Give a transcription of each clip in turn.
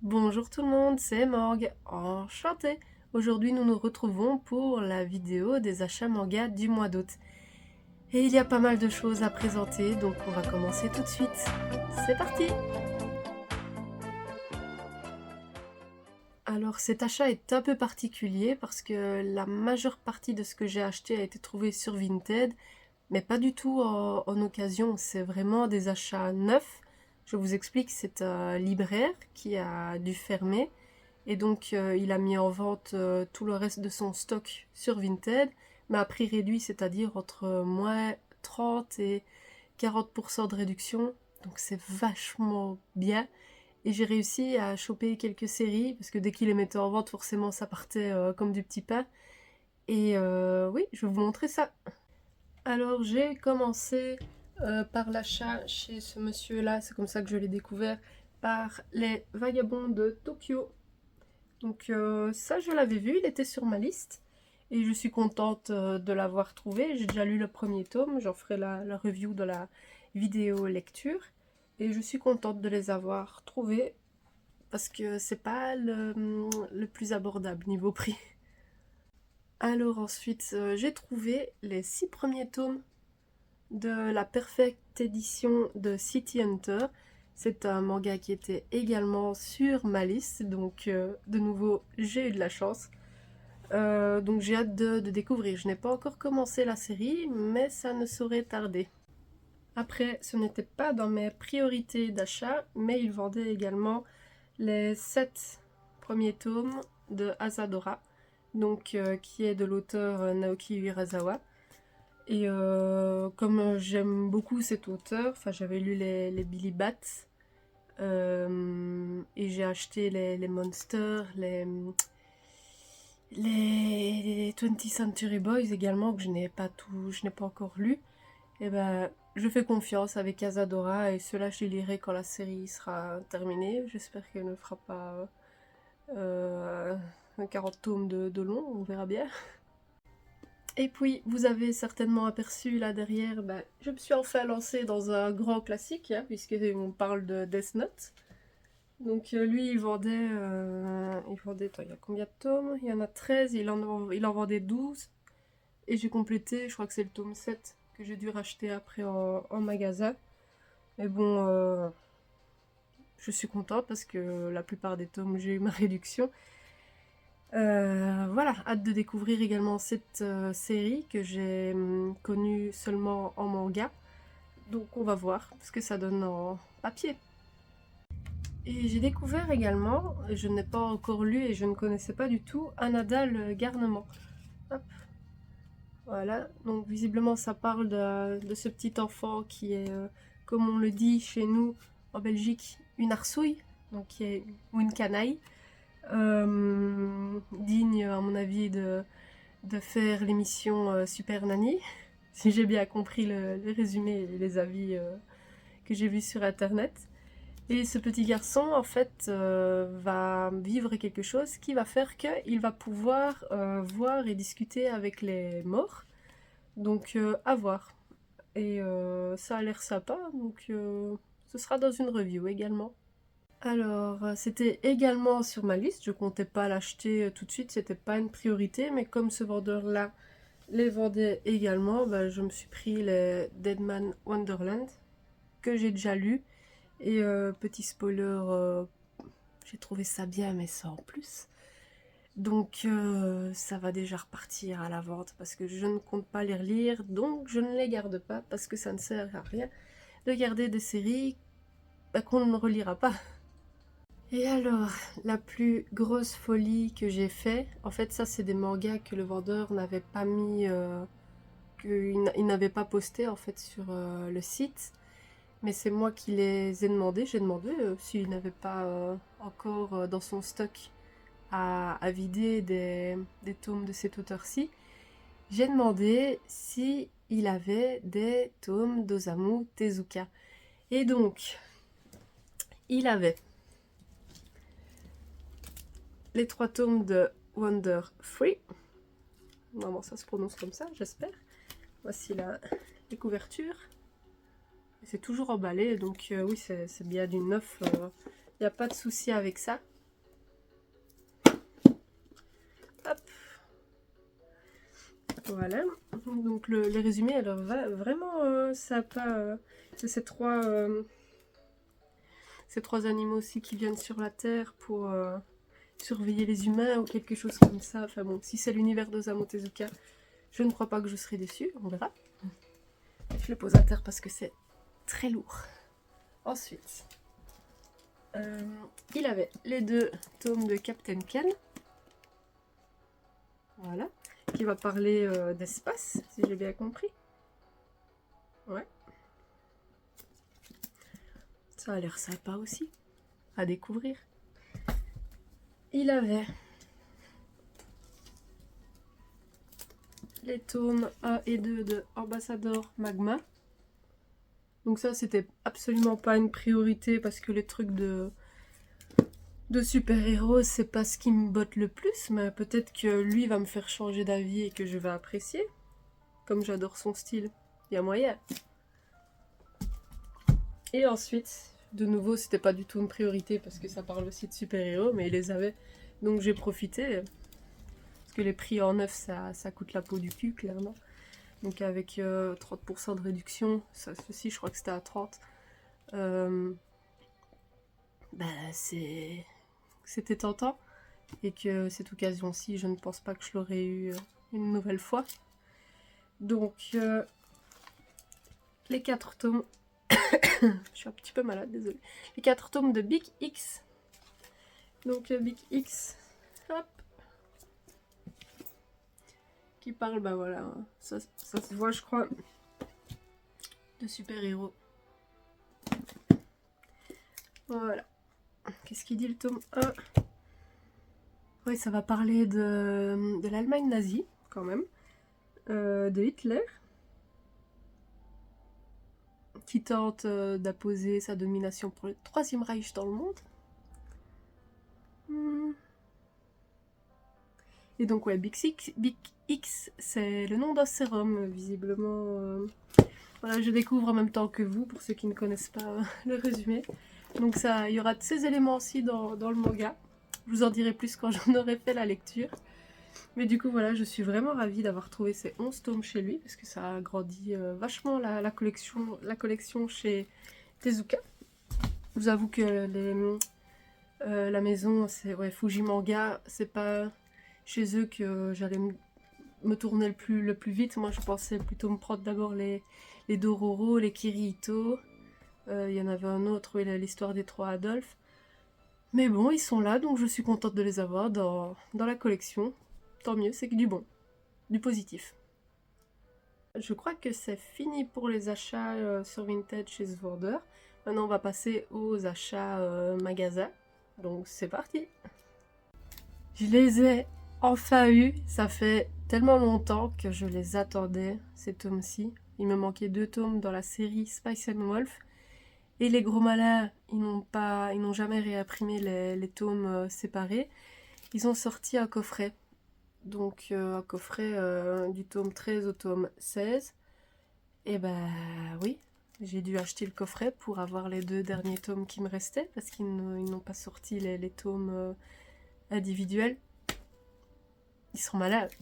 Bonjour tout le monde, c'est Morgue, enchantée. Aujourd'hui nous nous retrouvons pour la vidéo des achats manga du mois d'août. Et il y a pas mal de choses à présenter, donc on va commencer tout de suite. C'est parti! Alors cet achat est un peu particulier parce que la majeure partie de ce que j'ai acheté a été trouvé sur Vinted, mais pas du tout en occasion, c'est vraiment des achats neufs. Je vous explique, c'est un libraire qui a dû fermer. Et donc, il a mis en vente tout le reste de son stock sur Vinted, mais à prix réduit, c'est-à-dire entre moins 30 et 40% de réduction. Donc, c'est vachement bien. Et j'ai réussi à choper quelques séries, parce que dès qu'il les mettait en vente, forcément, ça partait comme du petit pain. Et oui, je vais vous montrer ça. Alors, j'ai commencé par l'achat chez ce monsieur-là, c'est comme ça que je l'ai découvert, par les Vagabonds de Tokyo. Donc ça, je l'avais vu, il était sur ma liste. Et je suis contente de l'avoir trouvé. J'ai déjà lu le premier tome, j'en ferai la review de la vidéo lecture. Et je suis contente de les avoir trouvés parce que c'est pas le plus abordable niveau prix. Alors ensuite, j'ai trouvé les 6 premiers tomes de la Perfect Edition de City Hunter. C'est un manga qui était également sur ma liste, donc de nouveau j'ai eu de la chance. Donc j'ai hâte de découvrir. Je n'ai pas encore commencé la série, mais ça ne saurait tarder. Après, ce n'était pas dans mes priorités d'achat, mais ils vendaient également les 7 premiers tomes de Asadora, donc qui est de l'auteur Naoki Urasawa. Et comme j'aime beaucoup cet auteur, enfin j'avais lu les Billy Bats, et j'ai acheté les Monsters, les 20th Century Boys également, que je n'ai pas encore lu. Et ben, je fais confiance avec Asadora et cela je les lirai quand la série sera terminée. J'espère qu'elle ne fera pas 40 tomes de long, on verra bien. Et puis, vous avez certainement aperçu là derrière, je me suis enfin lancée dans un grand classique, hein, puisqu'on parle de Death Note. Donc lui, attends, il y a combien de tomes? Il y en a 13, il en vendait 12. Et j'ai complété, je crois que c'est le tome 7 que j'ai dû racheter après en magasin. Mais bon, je suis contente parce que la plupart des tomes, j'ai eu ma réduction. Voilà, hâte de découvrir également cette série que j'ai connue seulement en manga. Donc on va voir ce que ça donne en papier. Et j'ai découvert également, je n'ai pas encore lu et je ne connaissais pas du tout, Anada le garnement. Hop. Voilà, donc visiblement ça parle de ce petit enfant qui est, comme on le dit chez nous en Belgique, une arsouille, donc ou une canaille, digne à mon avis de faire l'émission Super Nanny, si j'ai bien compris le résumé et les avis que j'ai vus sur internet. Et ce petit garçon, en fait, va vivre quelque chose qui va faire qu'il va pouvoir voir et discuter avec les morts. Donc, à voir. Et ça a l'air sympa, donc ce sera dans une review également. Alors, c'était également sur ma liste, je comptais pas l'acheter tout de suite, c'était pas une priorité, mais comme ce vendeur-là les vendait également, je me suis pris les Deadman Wonderland, que j'ai déjà lu. Et petit spoiler, j'ai trouvé ça bien, mais sans plus. Donc ça va déjà repartir à la vente parce que je ne compte pas les relire, donc je ne les garde pas parce que ça ne sert à rien de garder des séries qu'on ne relira pas. Et alors, la plus grosse folie que j'ai fait, en fait ça c'est des mangas que le vendeur n'avait pas mis, qu'il n'avait pas posté en fait sur le site. Mais c'est moi qui les ai demandés. J'ai demandé s'il n'avait pas encore dans son stock à vider des tomes de cet auteur-ci. J'ai demandé si il avait des tomes d'Osamu Tezuka. Et donc, il avait les 3 tomes de Wonder Free. Normalement, ça se prononce comme ça, j'espère. Voici les couvertures. C'est toujours emballé, donc oui, c'est bien du neuf. Il n'y a pas de souci avec ça. Voilà, donc le résumé, alors vraiment sympa. C'est ces trois animaux aussi qui viennent sur la Terre pour surveiller les humains ou quelque chose comme ça. Enfin bon, si c'est l'univers d'Osamu Tezuka, je ne crois pas que je serai déçue, on verra. Je le pose à terre parce que c'est très lourd. Ensuite, il avait les 2 tomes de Captain Ken. Voilà, qui va parler d'espace, si j'ai bien compris. Ouais. Ça a l'air sympa aussi, à découvrir. Il avait les tomes 1 et 2 de Ambassador Magma. Donc ça, c'était absolument pas une priorité parce que les trucs de super-héros, c'est pas ce qui me botte le plus, mais peut-être que lui va me faire changer d'avis et que je vais apprécier. Comme j'adore son style, il y a moyen. Et ensuite, de nouveau, c'était pas du tout une priorité parce que ça parle aussi de super-héros, mais il les avait. Donc j'ai profité. Parce que les prix en neuf, ça coûte la peau du cul, clairement. Donc avec 30% de réduction, ceci je crois que c'était à 30. Bah c'était tentant. Et que cette occasion-ci, je ne pense pas que je l'aurais eu une nouvelle fois. Donc les 4 tomes... je suis un petit peu malade, désolée. Les 4 tomes de Big X. Donc Big X, hop, qui parle, bah voilà, ça se voit je crois, de super-héros. Voilà. Qu'est-ce qu'il dit le tome 1? Oui, ça va parler de l'Allemagne nazie, quand même, de Hitler, qui tente d'apposer sa domination pour le Troisième Reich dans le monde. Et donc ouais, Big X, c'est le nom d'un sérum, visiblement. Voilà, je découvre en même temps que vous, pour ceux qui ne connaissent pas le résumé. Donc ça, il y aura de ces éléments aussi dans le manga. Je vous en dirai plus quand j'en aurai fait la lecture. Mais du coup, voilà, je suis vraiment ravie d'avoir trouvé ces 11 tomes chez lui, parce que ça a agrandi vachement la collection chez Tezuka. Je vous avoue que la maison, c'est Fuji Manga, c'est pas chez eux que j'allais me tourner le plus vite. Moi, je pensais plutôt me prendre d'abord les Dororo, les Kirito. Il y en avait un autre où il y a l'histoire des 3 Adolphes. Mais bon, ils sont là, donc je suis contente de les avoir dans la collection. Tant mieux, c'est que du bon, du positif. Je crois que c'est fini pour les achats sur Vinted chez The Border. Maintenant, on va passer aux achats magasins. Donc, c'est parti. Je les ai enfin eus. Ça fait tellement longtemps que je les attendais, ces tomes-ci. Il me manquait 2 tomes dans la série Spice and Wolf. Et les gros malins, ils n'ont jamais réimprimé les tomes séparés. Ils ont sorti un coffret. Donc un coffret du tome 13 au tome 16. Et bah oui, j'ai dû acheter le coffret pour avoir les 2 derniers tomes qui me restaient, parce qu'ils n'ont pas sorti les tomes individuels. Ils sont malades.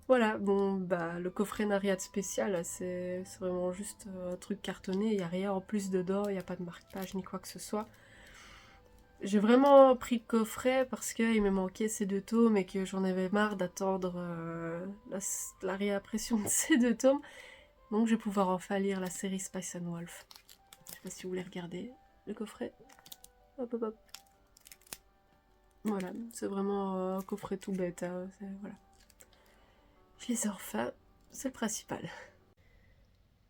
Voilà, bon, bah le coffret n'a rien de spécial, c'est vraiment juste un truc cartonné, il n'y a rien en plus dedans, il n'y a pas de marque-page ni quoi que ce soit. J'ai vraiment pris le coffret parce qu'il me manquait ces 2 tomes et que j'en avais marre d'attendre la réimpression de ces 2 tomes. Donc je vais pouvoir enfin lire la série Spice and Wolf. Je sais pas si vous voulez regarder le coffret. Hop hop hop. Voilà, c'est vraiment un coffret tout bête, hein, voilà. Je les ai enfin, c'est le principal.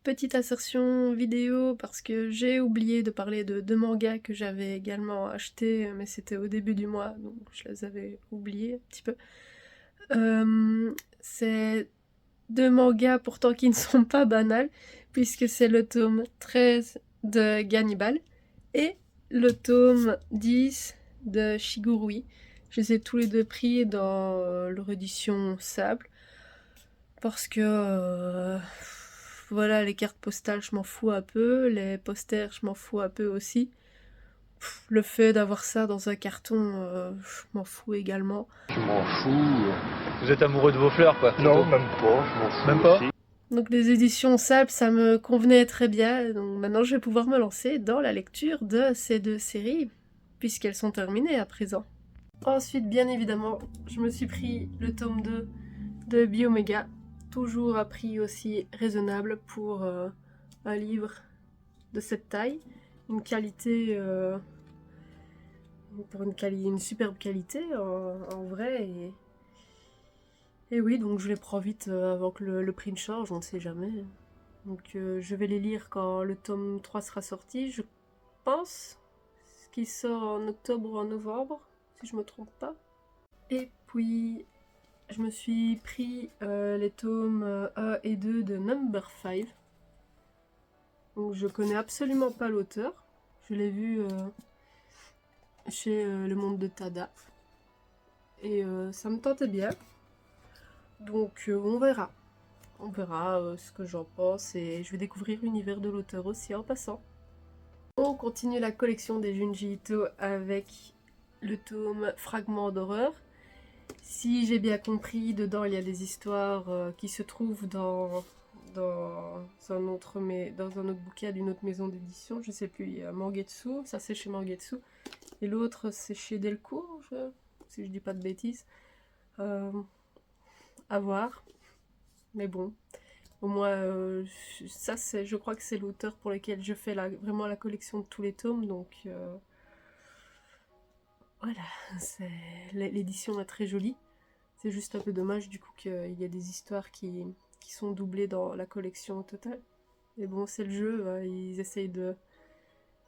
Petite insertion vidéo parce que j'ai oublié de parler de 2 mangas que j'avais également achetés, mais c'était au début du mois, donc je les avais oubliés un petit peu. C'est 2 mangas pourtant qui ne sont pas banals, puisque c'est le tome 13 de Gannibal et le tome 10 de Shigurui. Je les ai tous les 2 pris dans leur édition sable, parce que voilà, les cartes postales je m'en fous un peu, les posters je m'en fous un peu aussi. Le fait d'avoir ça dans un carton, je m'en fous également. Je m'en fous. Vous êtes amoureux de vos fleurs, quoi. Non, même pas, je m'en fous. Même pas aussi. Donc les éditions Salp, ça me convenait très bien. Donc maintenant, je vais pouvoir me lancer dans la lecture de ces 2 séries, puisqu'elles sont terminées à présent. Ensuite, bien évidemment, je me suis pris le tome 2 de Biomega, toujours à prix aussi raisonnable pour un livre de cette taille. Une qualité, pour une superbe qualité en vrai. Et oui, donc je les prends vite avant que le prix ne change, on ne sait jamais. Donc je vais les lire quand le tome 3 sera sorti, je pense. Ce qui sort en octobre ou en novembre, si je me trompe pas. Et puis, je me suis pris les tomes 1 et 2 de Number 5. Donc je connais absolument pas l'auteur. Je l'ai vu chez Le Monde de Tada. Et ça me tentait bien. Donc on verra. On verra ce que j'en pense et je vais découvrir l'univers de l'auteur aussi en passant. On continue la collection des Junji Ito avec le tome Fragments d'horreur. Si j'ai bien compris, dedans il y a des histoires qui se trouvent dans un autre bouquin d'une autre maison d'édition. Je sais plus, il y a Mangetsu, ça c'est chez Mangetsu. Et l'autre c'est chez Delcourt, si je dis pas de bêtises. À voir. Mais bon, au moins, ça, je crois que c'est l'auteur pour lequel je fais vraiment la collection de tous les tomes, donc voilà, l'édition est très jolie. C'est juste un peu dommage du coup qu'il y a des histoires qui sont doublées dans la collection au total. Mais bon, c'est le jeu, ils essayent de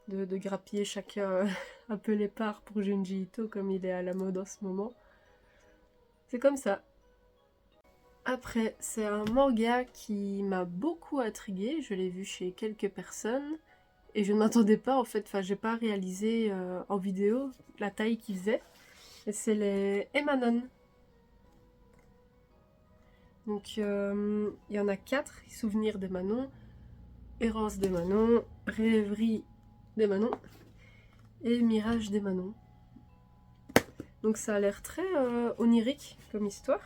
grappiller chacun un peu les parts pour Junji Ito comme il est à la mode en ce moment. C'est comme ça. Après, c'est un manga qui m'a beaucoup intriguée, je l'ai vu chez quelques personnes, et je ne m'attendais pas en fait, enfin j'ai pas réalisé en vidéo la taille qu'il faisait, et c'est les Emanon. Donc il y en a 4, Souvenirs des Manons, Errance des Manons, Rêverie des Manons, et Mirage des Manons. Donc ça a l'air très onirique comme histoire.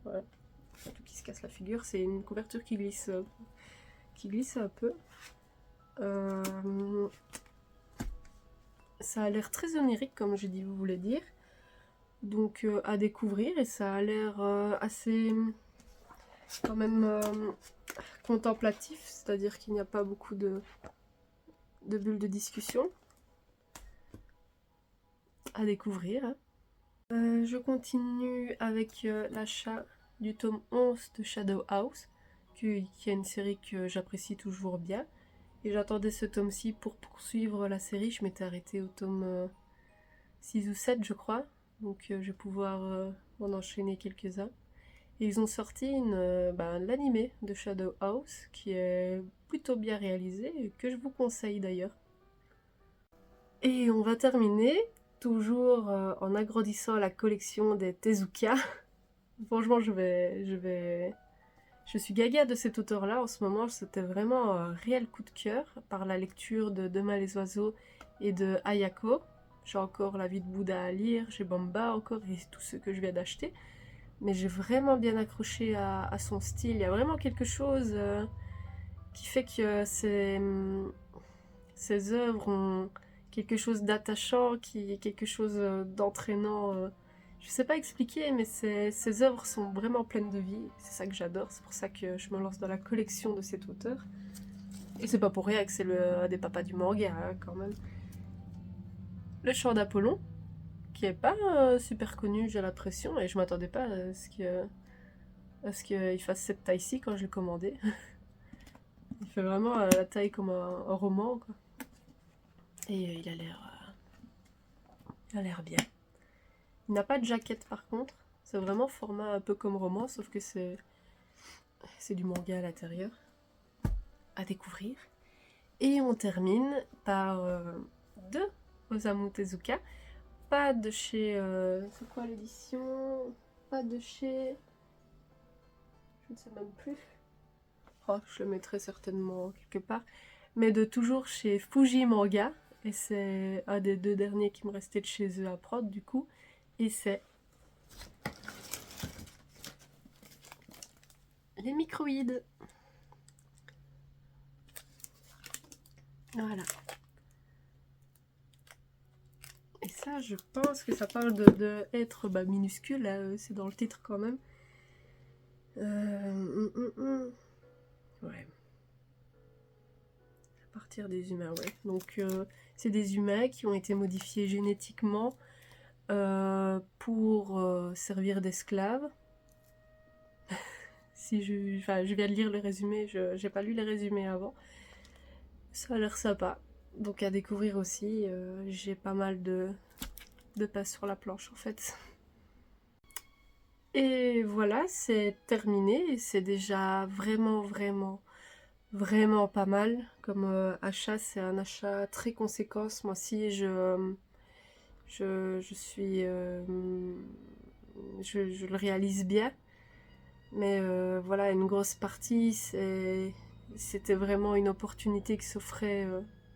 Voilà. Tout qui se casse la figure, c'est une couverture qui glisse un peu. Ça a l'air très onirique comme j'ai dit, vous voulez dire. Donc à découvrir, et ça a l'air assez quand même contemplatif, c'est-à-dire qu'il n'y a pas beaucoup de bulles de discussion. À découvrir. Hein. Je continue avec l'achat du tome 11 de Shadow House, qui est une série que j'apprécie toujours bien. Et j'attendais ce tome-ci pour poursuivre la série. Je m'étais arrêtée au tome 6 ou 7, je crois. Donc je vais pouvoir en enchaîner quelques-uns. Et ils ont sorti l'animé de Shadow House, qui est plutôt bien réalisé, et que je vous conseille d'ailleurs. Et on va terminer toujours en agrandissant la collection des Tezuka. Franchement, je suis gaga de cet auteur-là en ce moment. C'était vraiment un réel coup de cœur par la lecture de Demain les oiseaux et de Ayako. J'ai encore La vie de Bouddha à lire, j'ai Bamba encore et tous ceux que je viens d'acheter. Mais j'ai vraiment bien accroché à son style. Il y a vraiment quelque chose qui fait que ses œuvres ont quelque chose d'attachant, quelque chose d'entraînant. Je sais pas expliquer, mais ces œuvres sont vraiment pleines de vie. C'est ça que j'adore, c'est pour ça que je me lance dans la collection de cet auteur. Et c'est pas pour rien que c'est un des papas du manga, hein, quand même. Le chant d'Apollon, qui est pas super connu, j'ai l'impression, et je m'attendais pas à ce qu'il fasse cette taille-ci quand je l'ai commandé. Il fait vraiment la taille comme un roman, quoi. Et il a l'air bien. Il n'a pas de jaquette par contre. C'est vraiment format un peu comme roman, sauf que c'est du manga à l'intérieur. À découvrir. Et on termine par deux Osamu Tezuka. Pas de chez... c'est quoi l'édition? Pas de chez... Je ne sais même plus. Oh, je le mettrai certainement quelque part. Mais de toujours chez Fuji Manga. Et c'est un des 2 derniers qui me restait de chez eux à prod du coup. Et c'est les microïdes. Voilà. Et ça, je pense que ça parle de être minuscule, là, c'est dans le titre quand même. Ouais. À partir des humains, ouais. Donc, c'est des humains qui ont été modifiés génétiquement pour servir d'esclaves. Si je viens de lire le résumé, j'ai pas lu les résumés avant. Ça a l'air sympa. Donc à découvrir aussi, j'ai pas mal de pages sur la planche en fait. Et voilà, c'est terminé et c'est déjà vraiment, vraiment, vraiment pas mal. Comme achat, c'est un achat très conséquent. Ce mois-ci, je suis... je le réalise bien. Mais voilà, une grosse partie, c'était vraiment une opportunité qui s'offrait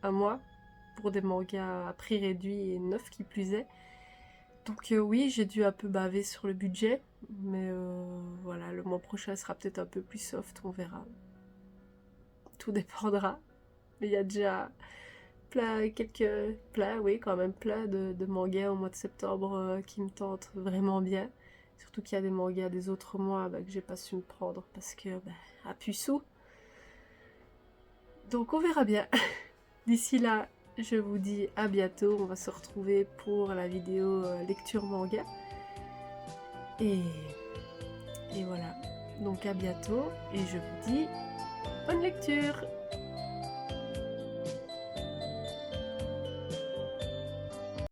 à moi pour des mangas à prix réduit et neufs qui plus est. Donc oui, j'ai dû un peu baver sur le budget, mais voilà, le mois prochain sera peut-être un peu plus soft, on verra. Tout dépendra. Mais il y a déjà oui, quand même plein de mangas au mois de septembre qui me tentent vraiment bien. Surtout qu'il y a des mangas des autres mois que j'ai pas su me prendre parce que, à puceau. Donc on verra bien. D'ici là, je vous dis à bientôt. On va se retrouver pour la vidéo lecture manga. Et voilà. Donc à bientôt et je vous dis bonne lecture!